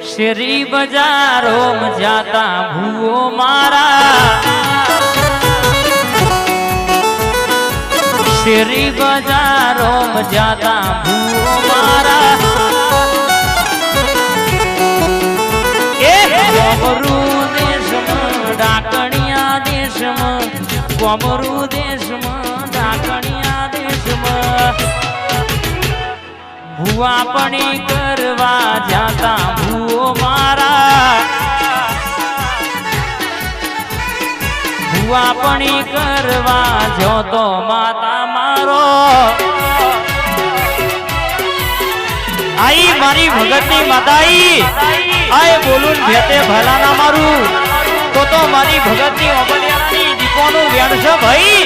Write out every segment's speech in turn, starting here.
શેરી બજારો માં જાતા ભૂવો મારા, શેરી બજારો માં જાતા ભૂવો મારા, કોમરૂ દેશમાં ડાકણિયા દેશમાં, કોમરૂ દેશમાં ડાકણિયા દેશમાં ભૂવાપણી કરવા જાતા ભૂવો મારા, ભૂવાપણી કરવા જોતો માતા મારો, આઈ મારી ભગતની માતાઈ આય બોલું ભેતે ભલા ના મારું તો મારી ભગતની ઓબલિયાની દીપોનું વેણ છે ભાઈ,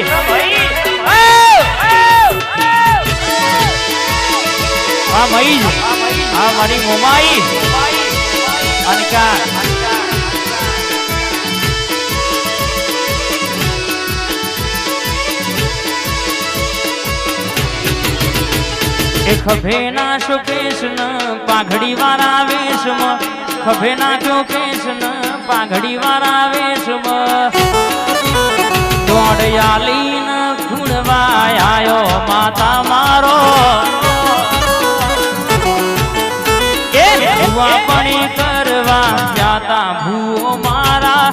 આ મઈ આ મારી મોમાઈ અનકા ખભે ના શોકેશન પાઘડી વાળા વેશમાં, ખભે ના શોકેશન પાઘડી વાળા વેશમાં દોડયાલી ન ગુણવા આયો માતા મારો, ભૂવાપણી કરવા જાતા ભૂવો મારા,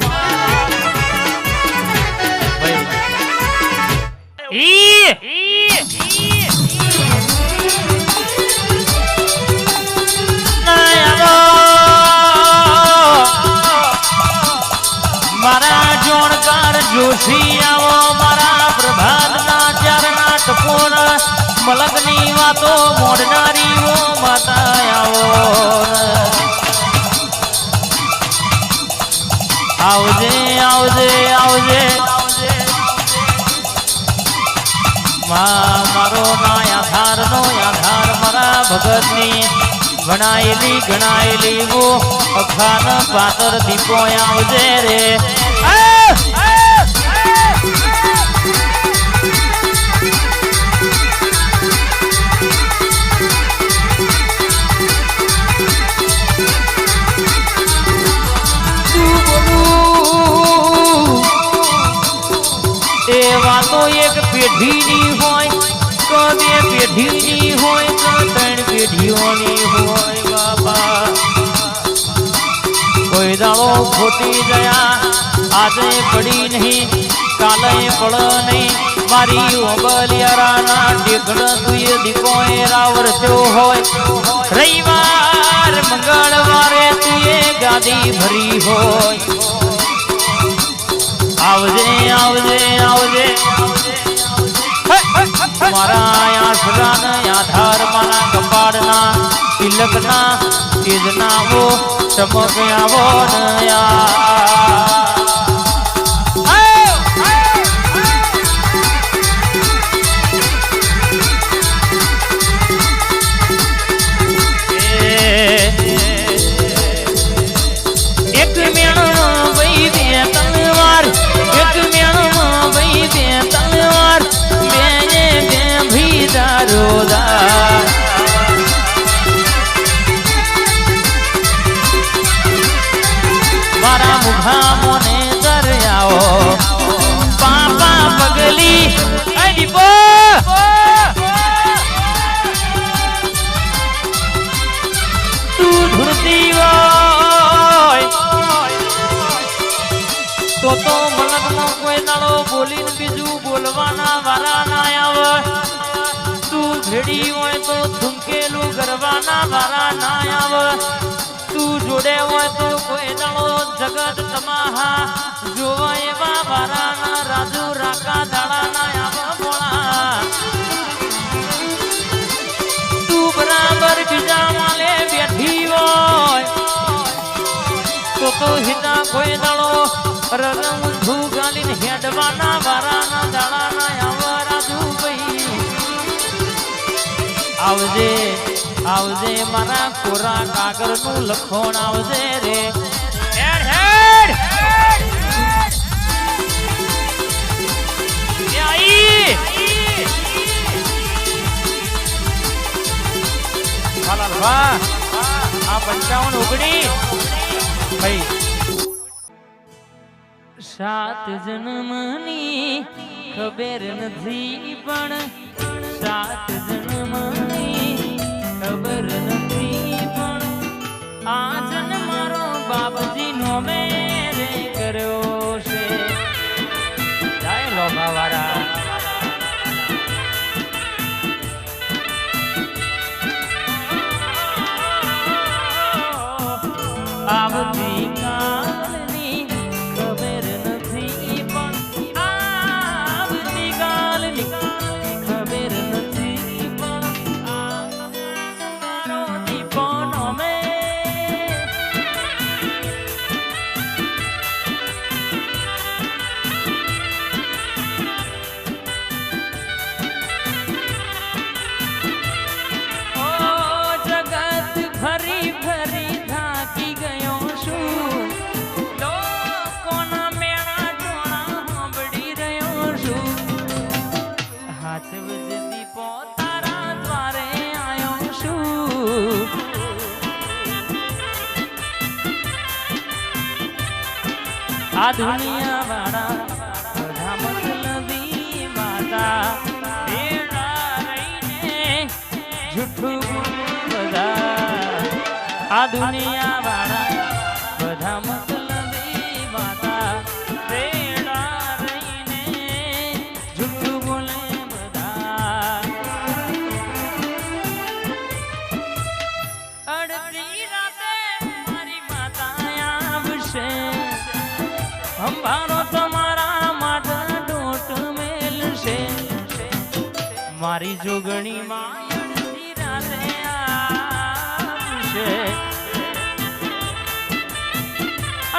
મારા જોણકાર જોશી આવો, મારા પ્રભાતના ચારના ટપોર મલકની વાતો મોડનારીઓ માતા આવો, આવજે આવજે આવજે મારો ના આધાર નો આધાર મારા ભગતની ગણાયેલી વો અખાન પાતર દીપો આવજે રે, એ વાતો એક પેઢીની હોય તો બે પેઢીની હોય તો ત્રણ પેઢીઓની હોય બાબા, કોઈ દાડો ખોટી ગયા આજે પડી નહીં કાલે પડ નહીં, મારી ઓબલિયારાના ટેકડ તુએ દીપો રાવરત્યો હોય, રવિવાર મંગળવારે તુએ ગાદી ભરી હોય, આવજે આવજે આવજે મારા આશરાના આધાર મારા કપાળના તિલકના તેજના વો ચમક આવો નયા, એક મેણમાં વહી બે તલવાર, એક મેણમાં વહી બે તલવાર, બે ભીદાર રોદા મારા મુખા મોને દરિયાઓ પાપા પગલી અડીપો તું ધૂળતી હોય તો મલકનો કોઈ દાડો બોલીને બીજું બોલવાના વારા ના આવે, તું ભેડી હોય તો થૂંકેલું ગરવાના વારા ના આવે, તું જોડે હોય તો કોઈ દાડો જગત તમાહા જોવા એવા વારા ના રાજુ રાકા દાડા ના આવે બોલા, તું બરાબર બીજા માલે બેઠી હોય તો હિતા કોઈ દાડો રંગ ધૂગાલીને હેડવાના વારાના દાડાના આવા રાજુ ભાઈ, આવજે આવજે મારા કોરા કાગળનું લખોણ આવજે રે, હેડ હેડ વાહ આ 55 ઓગણી ભાઈ 7 જન્મની ખબર નથી પણ 7 જન્મની ખબર નથી પણ આ જન્મ મારો બાપજી નો મેરે કર્યો છે જાય લોભાવાળા આવતી કાલની ખબર નથી પણ આવતી કાલની ખબર નથી પણ મારો દીપોનો જગત ફરી ફરી થાકી ગયો છું લોકોના મેળા ટોળા સાંભળી રહ્યો છું હાથ વજતી પોતારા દ્વારે આવ્યો છું આ દુનિયા વાળા બધા મતલબી માતા ભેળા રહીને જૂઠું આ દુનિયા વાળા બધા મતલબી માતા રેડા રહીને જૂઠું બોલે બધા અડધી રાતે મારી માતા આવશે અંબારો તમારા માથા ડોટ મેલશે મારી જોગણી માં અડધી રાતે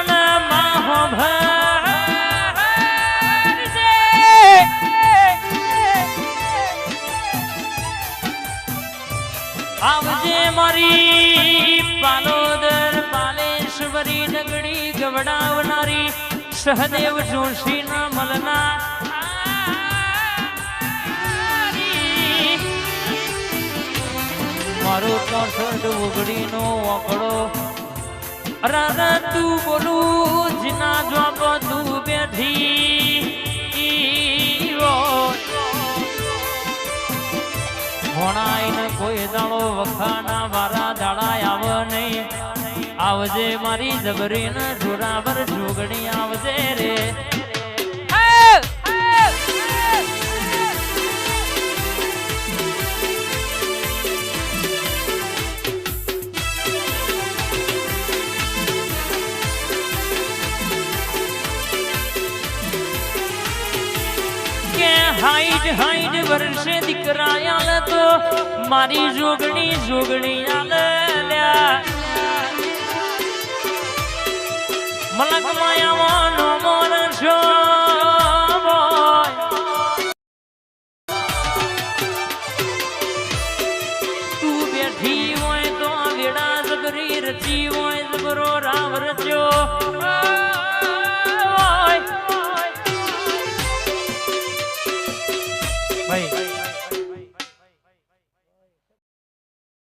અને માહો ભરજે આવજે મારી પાલોદર પાલેશ્વરી નગડી ગવડાવનારી સહદેવ જોશી ના મલના મારો 64 ઓગણી નો ઓકળો રાધા તું બોલું જીના જોબ તું બેઠી ભણાઈને કોઈ દાડો વખાના વારા દાડા આવ નહીં આવજે મારી જબરી ને જોરાબર જોગણી આવજે રે હાઈડ હાઈડ વર્ષે દીકરા આલ તો મારી જોગણી જોગણી આલ્યા મલક માયા નોમો